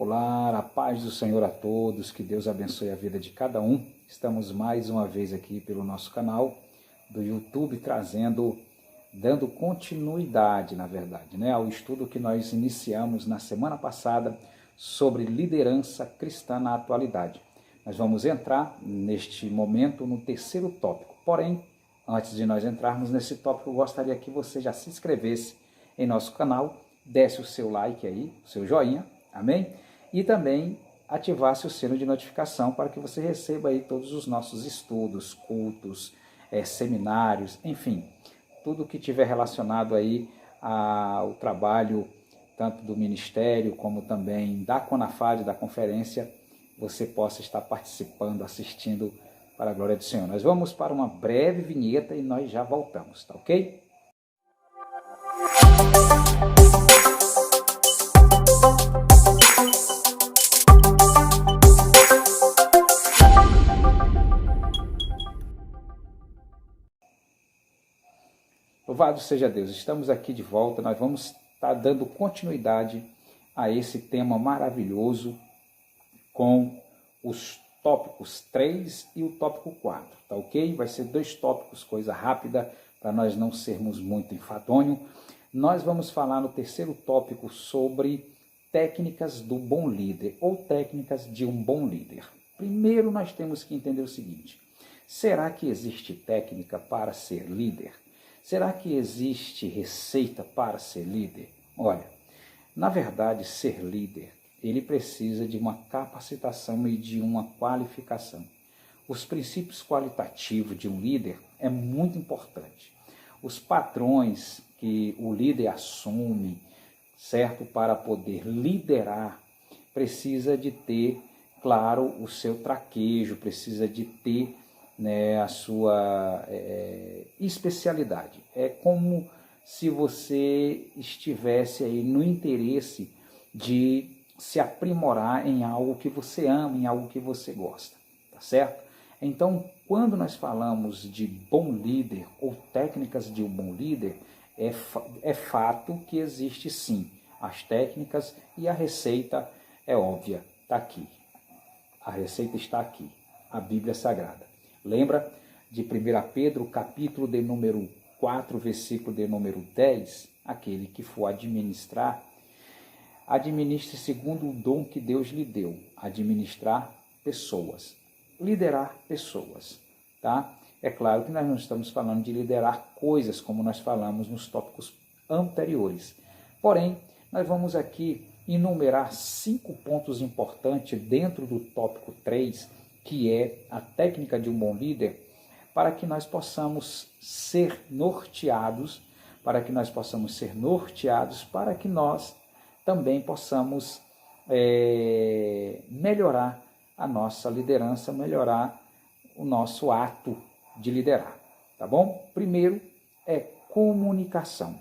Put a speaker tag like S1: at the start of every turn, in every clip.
S1: Olá, a paz do Senhor a todos, que Deus abençoe a vida de cada um. Estamos mais uma vez aqui pelo nosso canal do YouTube, dando continuidade, na verdade, ao estudo que nós iniciamos na semana passada sobre liderança cristã na atualidade. Nós vamos entrar neste momento no terceiro tópico, porém, antes de nós entrarmos nesse tópico, eu gostaria que você já se inscrevesse em nosso canal, desse o seu like aí, o seu joinha, amém? E também ativasse o sino de notificação para que você receba aí todos os nossos estudos, cultos, seminários, enfim, tudo que tiver relacionado aí ao trabalho tanto do ministério como também da Conafad, da conferência, você possa estar participando, assistindo para a glória do Senhor. Nós vamos para uma breve vinheta e nós já voltamos, tá ok? Louvado seja Deus, estamos aqui de volta, nós vamos estar dando continuidade a esse tema maravilhoso com os tópicos 3 e o tópico 4, tá ok? Vai ser 2 tópicos, coisa rápida, para nós não sermos muito enfadonhos. Nós vamos falar no terceiro tópico sobre técnicas do bom líder, ou técnicas de um bom líder. Primeiro nós temos que entender o seguinte: será que existe técnica para ser líder? Será que existe receita para ser líder? Olha, na verdade, ser líder, ele precisa de uma capacitação e de uma qualificação. Os princípios qualitativos de um líder é muito importante. Os padrões que o líder assume, certo, para poder liderar, precisa de ter, claro, o seu traquejo, precisa de ter a sua especialidade. É como se você estivesse aí no interesse de se aprimorar em algo que você ama, em algo que você gosta, tá certo? Então, quando nós falamos de bom líder ou técnicas de um bom líder, é fato que existe sim as técnicas e a receita é óbvia, está aqui. A receita está aqui, a Bíblia Sagrada. Lembra de 1 Pedro, capítulo de número 4, versículo de número 10? Aquele que for administrar, administre segundo o dom que Deus lhe deu. Administrar pessoas, liderar pessoas, tá? É claro que nós não estamos falando de liderar coisas, como nós falamos nos tópicos anteriores. Porém, nós vamos aqui enumerar 5 pontos importantes dentro do tópico 3, que é a técnica de um bom líder, para que nós possamos ser norteados, para que nós também possamos melhorar a nossa liderança, melhorar o nosso ato de liderar, tá bom? Primeiro é comunicação.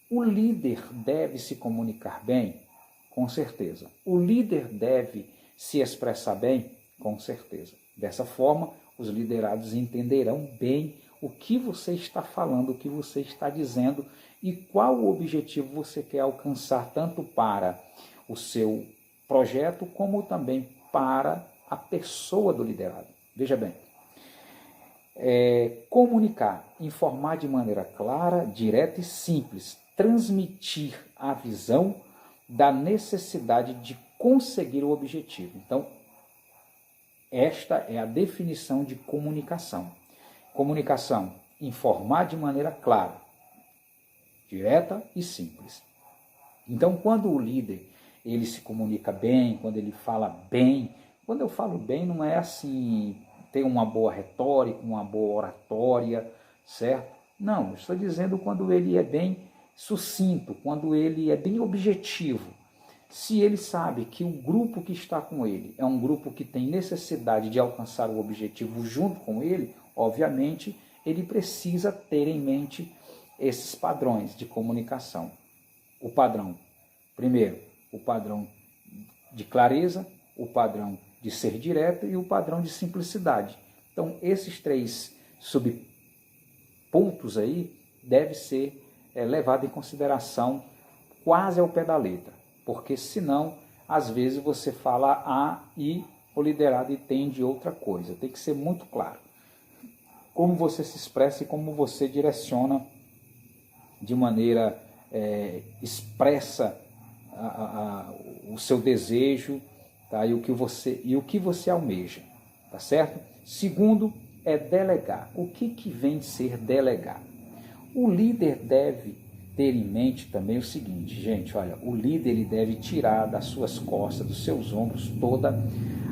S1: O líder deve se comunicar bem? Com certeza. O líder deve se expressar bem? Com certeza. Dessa forma, os liderados entenderão bem o que você está falando, o que você está dizendo e qual o objetivo você quer alcançar, tanto para o seu projeto, como também para a pessoa do liderado. Veja bem, comunicar, informar de maneira clara, direta e simples, transmitir a visão da necessidade de conseguir o objetivo. Então, esta é a definição de comunicação. Comunicação, informar de maneira clara, direta e simples. Então, quando o líder ele se comunica bem, quando ele fala bem, quando eu falo bem não é assim, ter uma boa retórica, uma boa oratória, certo? Não, eu estou dizendo quando ele é bem sucinto, quando ele é bem objetivo. Se ele sabe que o grupo que está com ele é um grupo que tem necessidade de alcançar o objetivo junto com ele, obviamente, ele precisa ter em mente esses padrões de comunicação. O padrão, primeiro, o padrão de clareza, o padrão de ser direto e o padrão de simplicidade. Então, esses 3 subpontos aí devem ser levados em consideração quase ao pé da letra. Porque senão às vezes você fala A e o liderado entende outra coisa. Tem que ser muito claro como você se expressa e como você direciona de maneira expressa o seu desejo, tá? E o que você almeja, tá certo? Segundo é delegar. O que vem ser delegar? O líder deve ter em mente também o seguinte, gente, olha, o líder ele deve tirar das suas costas, dos seus ombros, toda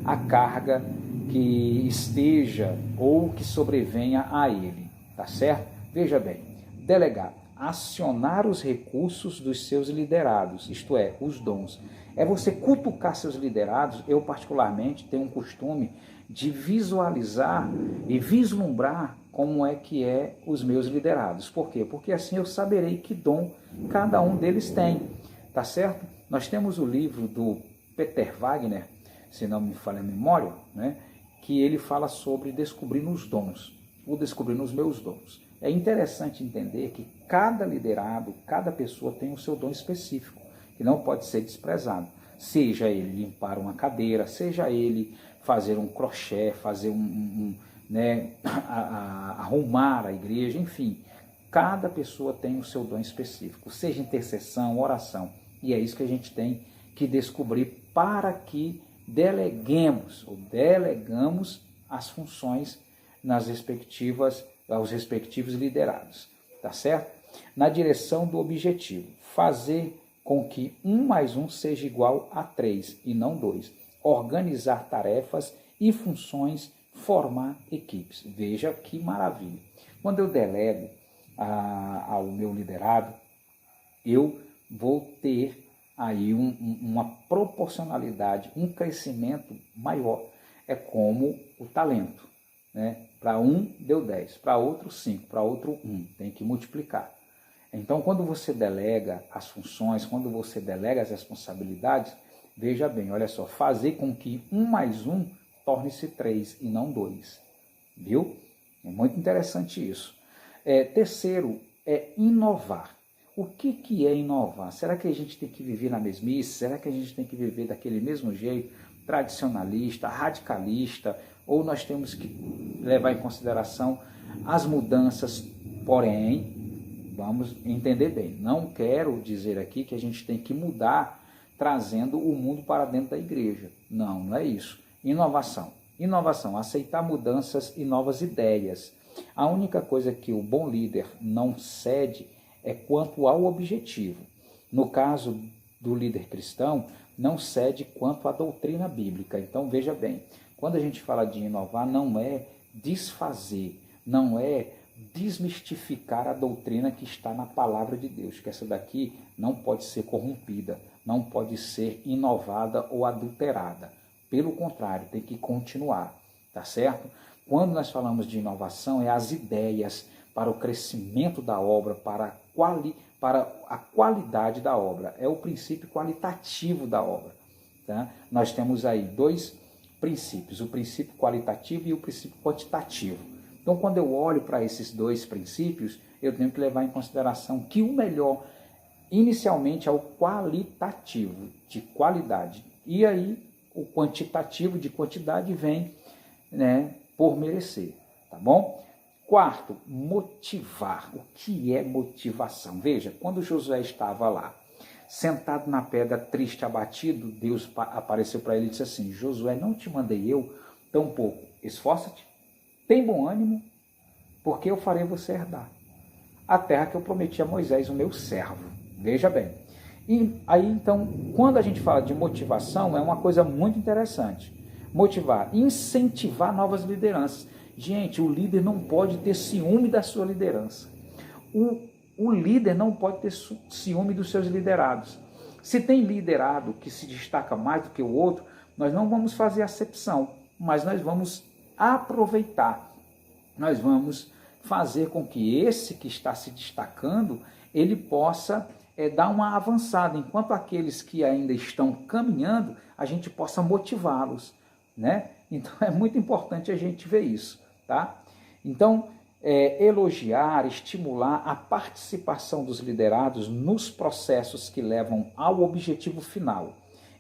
S1: a carga que esteja ou que sobrevenha a ele, tá certo? Veja bem, delegar, acionar os recursos dos seus liderados, isto é, os dons. É você cutucar seus liderados. Eu particularmente tenho um costume de visualizar e vislumbrar como é que é os meus liderados. Por quê? Porque assim eu saberei que dom cada um deles tem, tá certo? Nós temos o livro do Peter Wagner, se não me falha a memória, né? Que ele fala sobre descobrindo os dons, ou descobrindo os meus dons. É interessante entender que cada liderado, cada pessoa tem o seu dom específico, que não pode ser desprezado. Seja ele limpar uma cadeira, seja ele fazer um crochê, fazer arrumar a igreja, enfim. Cada pessoa tem o seu dom específico, seja intercessão, oração. E é isso que a gente tem que descobrir para que delegamos ou delegamos as funções aos respectivos liderados, tá certo? Na direção do objetivo, fazer com que 1 mais 1 seja igual a 3 e não 2. Organizar tarefas e funções, formar equipes. Veja que maravilha. Quando eu delego ao meu liderado, eu vou ter aí uma proporcionalidade, um crescimento maior. É como o talento, né? Para um deu 10, para outro 5, para outro 1, tem que multiplicar. Então, quando você delega as funções, quando você delega as responsabilidades, veja bem, olha só, fazer com que 1 mais 1 torne-se 3 e não 2, viu? É muito interessante isso. Terceiro, é inovar. O que é inovar? Será que a gente tem que viver na mesmice? Será que a gente tem que viver daquele mesmo jeito, tradicionalista, radicalista? Ou nós temos que levar em consideração as mudanças? Porém, vamos entender bem, não quero dizer aqui que a gente tem que mudar trazendo o mundo para dentro da igreja. Não, não é isso. Inovação. Inovação, aceitar mudanças e novas ideias. A única coisa que o bom líder não cede é quanto ao objetivo. No caso do líder cristão, não cede quanto à doutrina bíblica. Então, veja bem, quando a gente fala de inovar, não é desfazer, não é desmistificar a doutrina que está na palavra de Deus, que essa daqui não pode ser corrompida, não pode ser inovada ou adulterada. Pelo contrário, tem que continuar, tá certo? Quando nós falamos de inovação, é as ideias para o crescimento da obra, para a qualidade da obra. É o princípio qualitativo da obra. Tá? Nós temos aí 2 princípios, o princípio qualitativo e o princípio quantitativo. Então, quando eu olho para esses 2 princípios, eu tenho que levar em consideração que o melhor, inicialmente, é o qualitativo, de qualidade. E aí, o quantitativo, de quantidade, vem, né, por merecer, tá bom? Quarto, motivar. O que é motivação? Veja, quando Josué estava lá, sentado na pedra, triste, abatido, Deus apareceu para ele e disse assim: Josué, não te mandei eu, tampouco, esforça-te, tem bom ânimo, porque eu farei você herdar a terra que eu prometi a Moisés, o meu servo. Veja bem. E aí, então, quando a gente fala de motivação, é uma coisa muito interessante. Motivar, incentivar novas lideranças. Gente, o líder não pode ter ciúme da sua liderança. O líder não pode ter ciúme dos seus liderados. Se tem liderado que se destaca mais do que o outro, nós não vamos fazer acepção, mas nós vamos aproveitar. Nós vamos fazer com que esse que está se destacando, ele possa dar uma avançada, enquanto aqueles que ainda estão caminhando, a gente possa motivá-los, né? Então é muito importante a gente ver isso, tá? Então, elogiar, estimular a participação dos liderados nos processos que levam ao objetivo final.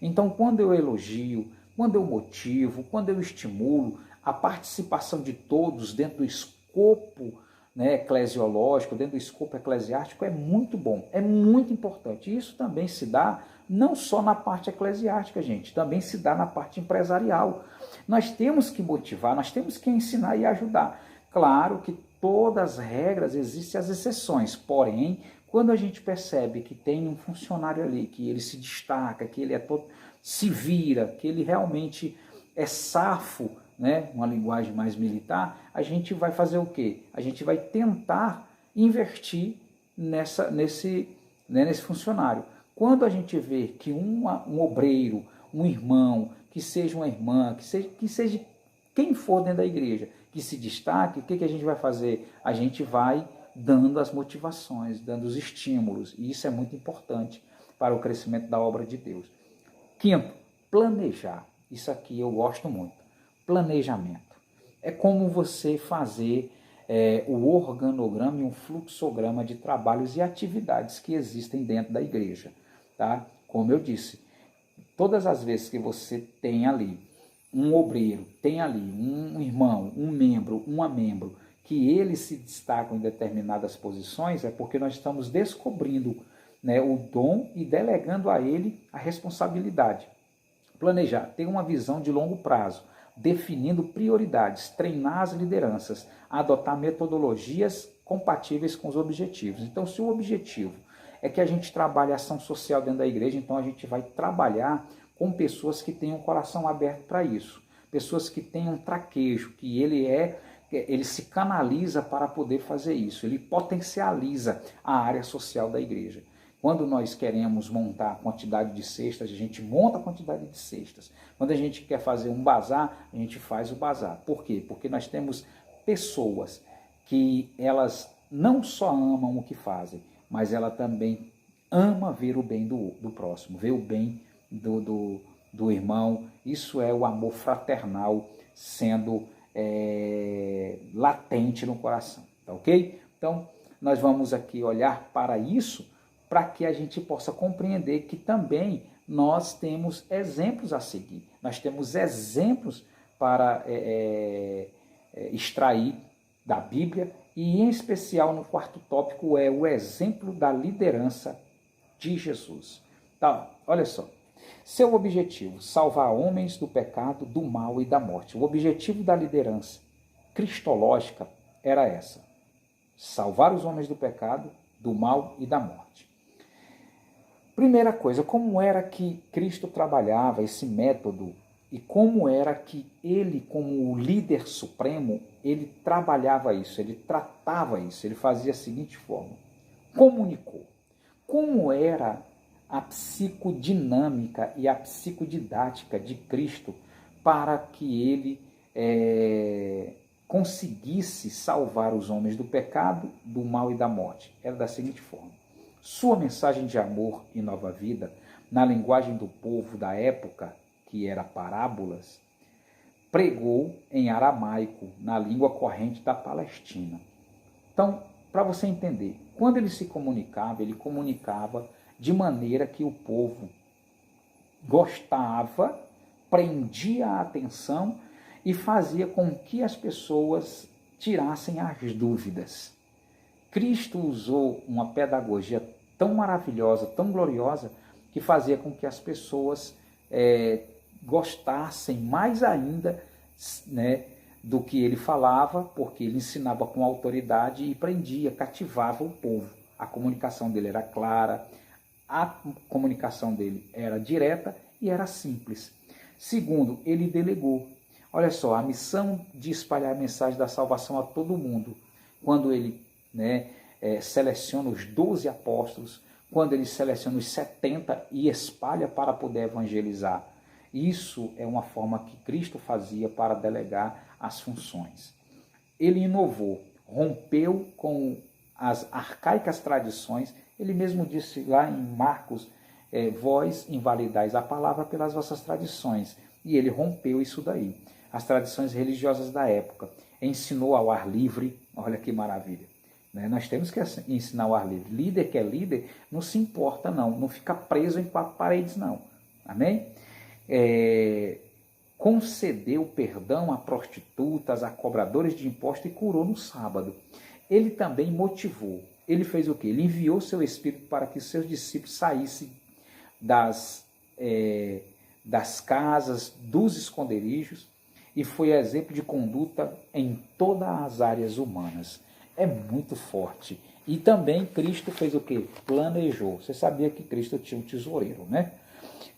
S1: Então, quando eu elogio, quando eu motivo, quando eu estimulo a participação de todos dentro do escopo, né, eclesiológico, dentro do escopo eclesiástico, é muito bom, é muito importante. E isso também se dá não só na parte eclesiástica, gente, também se dá na parte empresarial. Nós temos que motivar, nós temos que ensinar e ajudar. Claro que todas as regras, existem as exceções, porém, quando a gente percebe que tem um funcionário ali, que ele se destaca, que ele é todo, se vira, que ele realmente é safo, né, uma linguagem mais militar, a gente vai fazer o quê? A gente vai tentar investir nesse funcionário. Quando a gente vê que um obreiro, um irmão, que seja uma irmã, que seja quem for dentro da igreja, que se destaque, o que a gente vai fazer? A gente vai dando as motivações, dando os estímulos, e isso é muito importante para o crescimento da obra de Deus. Quinto, planejar. Isso aqui eu gosto muito. Planejamento. É como você fazer o organograma e um fluxograma de trabalhos e atividades que existem dentro da igreja. Tá? Como eu disse, todas as vezes que você tem ali um obreiro, tem ali um irmão, um membro, uma membro, que eles se destacam em determinadas posições, é porque nós estamos descobrindo, né, o dom e delegando a ele a responsabilidade. Planejar, ter uma visão de longo prazo, definindo prioridades, treinar as lideranças, adotar metodologias compatíveis com os objetivos. Então, se o objetivo é que a gente trabalhe ação social dentro da igreja, então a gente vai trabalhar com pessoas que tenham o coração aberto para isso, pessoas que tenham traquejo, que ele se canaliza para poder fazer isso, ele potencializa a área social da igreja. Quando nós queremos montar a quantidade de cestas, a gente monta a quantidade de cestas. Quando a gente quer fazer um bazar, a gente faz o bazar. Por quê? Porque nós temos pessoas que elas não só amam o que fazem, mas ela também ama ver o bem do próximo, ver o bem do irmão. Isso é o amor fraternal sendo latente no coração, tá ok? Então, nós vamos aqui olhar para isso, para que a gente possa compreender que também nós temos exemplos a seguir. Nós temos exemplos para extrair da Bíblia, e em especial no quarto tópico é o exemplo da liderança de Jesus. Tá, olha só. Seu objetivo, salvar homens do pecado, do mal e da morte. O objetivo da liderança cristológica era essa: salvar os homens do pecado, do mal e da morte. Primeira coisa, como era que Cristo trabalhava esse método e como era que ele, como o líder supremo, ele trabalhava isso, ele tratava isso, ele fazia a seguinte forma: comunicou. Como era a psicodinâmica e a psicodidática de Cristo para que ele conseguisse salvar os homens do pecado, do mal e da morte? Era da seguinte forma: sua mensagem de amor e nova vida, na linguagem do povo da época, que era parábolas, pregou em aramaico, na língua corrente da Palestina. Então, para você entender, quando ele comunicava de maneira que o povo gostava, prendia a atenção e fazia com que as pessoas tirassem as dúvidas. Cristo usou uma pedagogia tão maravilhosa, tão gloriosa, que fazia com que as pessoas gostassem mais ainda, né, do que ele falava, porque ele ensinava com autoridade e prendia, cativava o povo. A comunicação dele era clara, a comunicação dele era direta e era simples. Segundo, ele delegou. Olha só, a missão de espalhar a mensagem da salvação a todo mundo, quando ele seleciona os 12 apóstolos, quando ele seleciona os 70 e espalha para poder evangelizar. Isso é uma forma que Cristo fazia para delegar as funções. Ele inovou, rompeu com as arcaicas tradições. Ele mesmo disse lá em Marcos, vós invalidais a palavra pelas vossas tradições. E ele rompeu isso daí. As tradições religiosas da época. Ensinou ao ar livre, olha que maravilha. Nós temos que ensinar ao ar livre. Líder que é líder não se importa não fica preso em quatro paredes não. Amém? Concedeu perdão a prostitutas, a cobradores de impostos e curou no sábado. Ele também motivou. Ele fez o quê? Ele enviou seu Espírito para que seus discípulos saíssem das casas, dos esconderijos, e foi exemplo de conduta em todas as áreas humanas. É muito forte. E também Cristo fez o quê? Planejou. Você sabia que Cristo tinha um tesoureiro, né?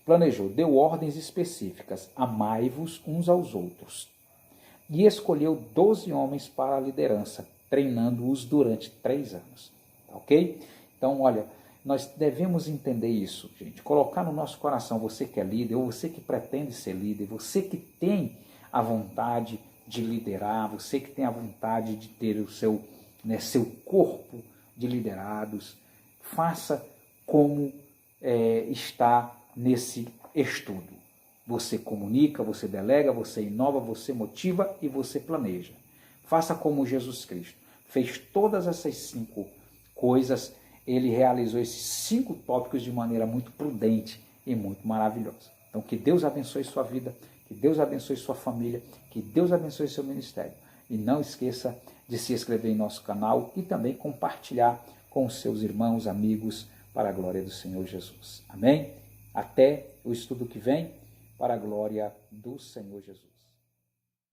S1: Planejou, deu ordens específicas. Amai-vos uns aos outros. E escolheu 12 homens para a liderança, treinando-os durante 3 anos. Ok? Então, olha, nós devemos entender isso, gente. Colocar no nosso coração, você que é líder, ou você que pretende ser líder, você que tem a vontade de liderar, você que tem a vontade de ter o seu corpo de liderados, faça como está nesse estudo. Você comunica, você delega, você inova, você motiva e você planeja. Faça como Jesus Cristo. Fez todas essas 5 coisas, ele realizou esses 5 tópicos de maneira muito prudente e muito maravilhosa. Então, que Deus abençoe sua vida, que Deus abençoe sua família, que Deus abençoe seu ministério. E não esqueça de se inscrever em nosso canal e também compartilhar com os seus irmãos, amigos, para a glória do Senhor Jesus. Amém? Até o estudo que vem, para a glória do Senhor Jesus.